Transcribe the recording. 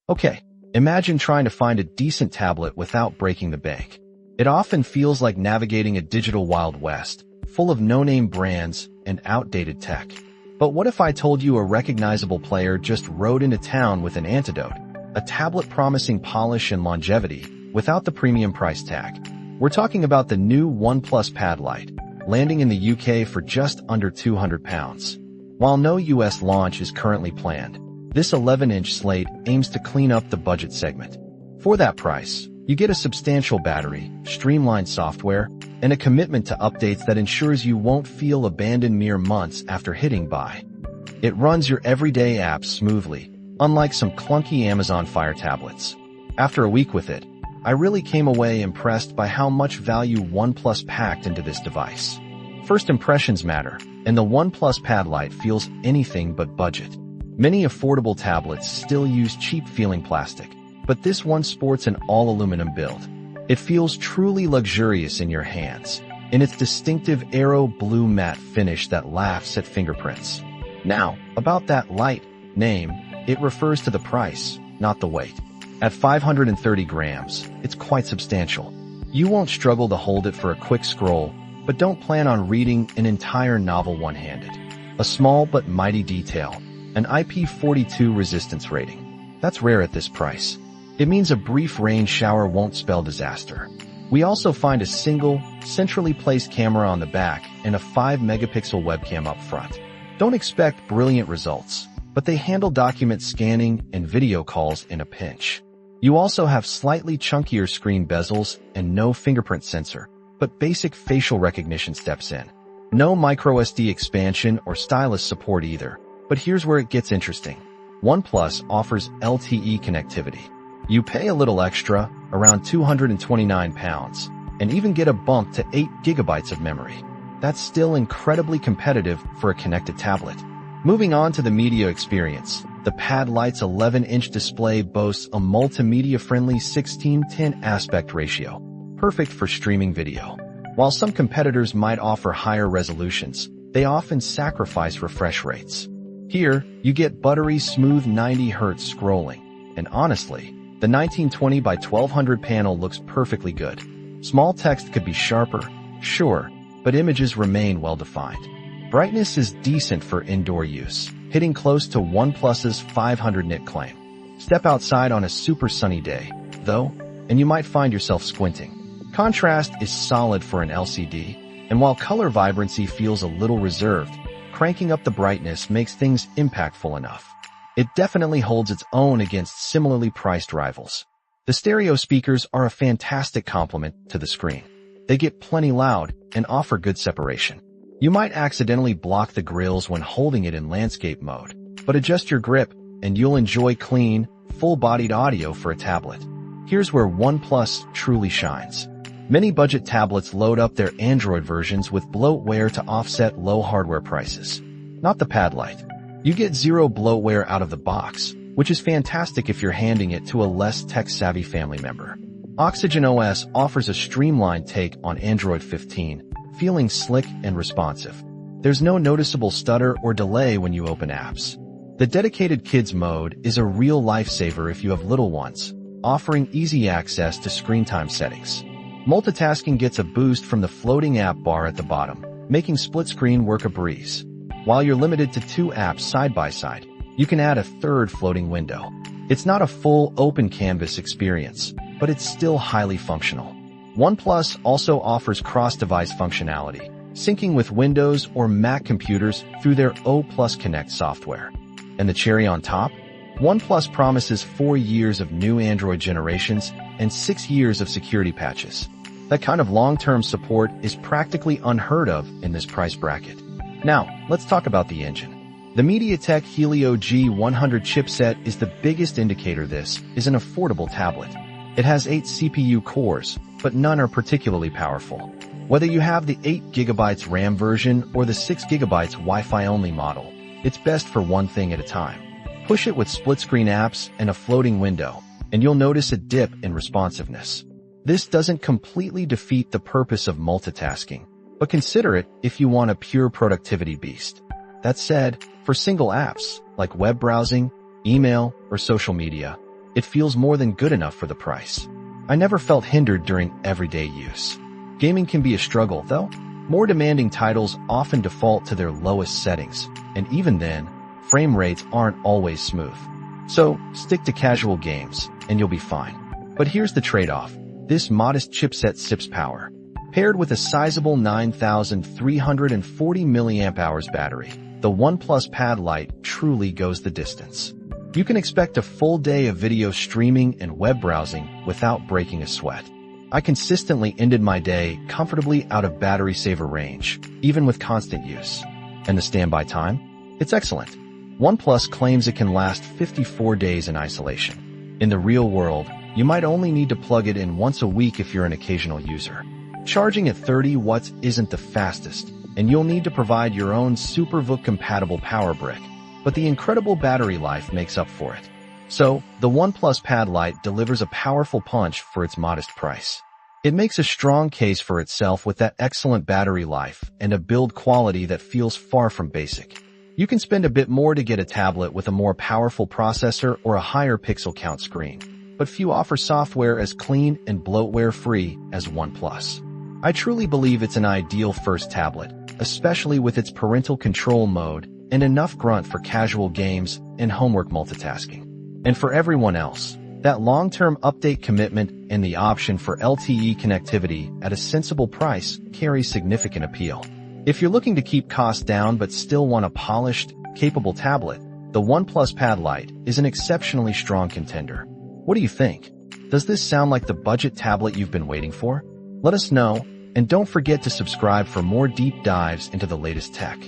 Okay, imagine trying to find a decent tablet without breaking the bank. It often feels like navigating a digital Wild West, full of no-name brands and outdated tech. But what if I told you a recognizable player just rode into town with an antidote, a tablet promising polish and longevity without the premium price tag? We're talking about the new OnePlus Pad Lite, landing in the UK for just under £200. While no US launch is currently planned, this 11-inch slate aims to clean up the budget segment. For that price, you get a substantial battery, streamlined software, and a commitment to updates that ensures you won't feel abandoned mere months after hitting buy. It runs your everyday apps smoothly, unlike some clunky Amazon Fire tablets. After a week with it, I really came away impressed by how much value OnePlus packed into this device. First impressions matter, and the OnePlus Pad Lite feels anything but budget. Many affordable tablets still use cheap-feeling plastic, but this one sports an all-aluminum build. It feels truly luxurious in your hands, in its distinctive aero blue matte finish that laughs at fingerprints. Now, about that light name, it refers to the price, not the weight. At 530 grams, it's quite substantial. You won't struggle to hold it for a quick scroll, but don't plan on reading an entire novel one-handed. A small but mighty detail, an IP42 resistance rating. That's rare at this price. It means a brief rain shower won't spell disaster. We also find a single, centrally placed camera on the back and a 5-megapixel webcam up front. Don't expect brilliant results, but they handle document scanning and video calls in a pinch. You also have slightly chunkier screen bezels and no fingerprint sensor, but basic facial recognition steps in. No microSD expansion or stylus support either, but here's where it gets interesting. OnePlus offers LTE connectivity. You pay a little extra, around £229, and even get a bump to 8 GB of memory. That's still incredibly competitive for a connected tablet. Moving on to the media experience, the Pad Lite's 11-inch display boasts a multimedia-friendly 16:10 aspect ratio, perfect for streaming video. While some competitors might offer higher resolutions, they often sacrifice refresh rates. Here, you get buttery smooth 90 Hz scrolling, and honestly, the 1920 by 1200 panel looks perfectly good. Small text could be sharper, sure, but images remain well-defined. Brightness is decent for indoor use, hitting close to OnePlus's 500 nit claim. Step outside on a super sunny day, though, and you might find yourself squinting. Contrast is solid for an LCD, and while color vibrancy feels a little reserved, cranking up the brightness makes things impactful enough. It definitely holds its own against similarly priced rivals. The stereo speakers are a fantastic complement to the screen. They get plenty loud and offer good separation. You might accidentally block the grills when holding it in landscape mode, but adjust your grip and you'll enjoy clean, full-bodied audio for a tablet. Here's where OnePlus truly shines. Many budget tablets load up their Android versions with bloatware to offset low hardware prices. Not the Pad Lite. You get zero bloatware out of the box, which is fantastic if you're handing it to a less tech-savvy family member. OxygenOS offers a streamlined take on Android 15, feeling slick and responsive. There's no noticeable stutter or delay when you open apps. The dedicated kids mode is a real lifesaver if you have little ones, offering easy access to screen time settings. Multitasking gets a boost from the floating app bar at the bottom, making split screen work a breeze. While you're limited to 2 apps side by side, you can add a third floating window. It's not a full open canvas experience, but it's still highly functional. OnePlus also offers cross-device functionality, syncing with Windows or Mac computers through their O+ Connect software. And the cherry on top? OnePlus promises 4 years of new Android generations and 6 years of security patches. That kind of long-term support is practically unheard of in this price bracket. Now, let's talk about the engine. The MediaTek Helio G100 chipset is the biggest indicator this is an affordable tablet. It has 8 CPU cores, but none are particularly powerful. Whether you have the 8GB RAM version or the 6GB Wi-Fi only model, it's best for one thing at a time. Push it with split-screen apps and a floating window, and you'll notice a dip in responsiveness. This doesn't completely defeat the purpose of multitasking, but consider it if you want a pure productivity beast. That said, for single apps, like web browsing, email, or social media, It feels more than good enough for the price. I never felt hindered during everyday use. Gaming can be a struggle, though. More demanding titles often default to their lowest settings, and even then, frame rates aren't always smooth. So, stick to casual games, and you'll be fine. But here's the trade-off. This modest chipset sips power. Paired with a sizable 9,340 mAh battery, the OnePlus Pad Lite truly goes the distance. You can expect a full day of video streaming and web browsing without breaking a sweat. I consistently ended my day comfortably out of battery saver range, even with constant use. And the standby time? It's excellent. OnePlus claims it can last 54 days in isolation. In the real world, you might only need to plug it in once a week if you're an occasional user. Charging at 30 watts isn't the fastest, and you'll need to provide your own SuperVOOC-compatible power brick, but the incredible battery life makes up for it. So, the OnePlus Pad Lite delivers a powerful punch for its modest price. It makes a strong case for itself with that excellent battery life and a build quality that feels far from basic. You can spend a bit more to get a tablet with a more powerful processor or a higher pixel count screen, but few offer software as clean and bloatware-free as OnePlus. I truly believe it's an ideal first tablet, especially with its parental control mode and enough grunt for casual games and homework multitasking. And for everyone else, that long-term update commitment and the option for LTE connectivity at a sensible price carries significant appeal. If you're looking to keep costs down but still want a polished, capable tablet, the OnePlus Pad Lite is an exceptionally strong contender. What do you think? Does this sound like the budget tablet you've been waiting for? Let us know, and don't forget to subscribe for more deep dives into the latest tech.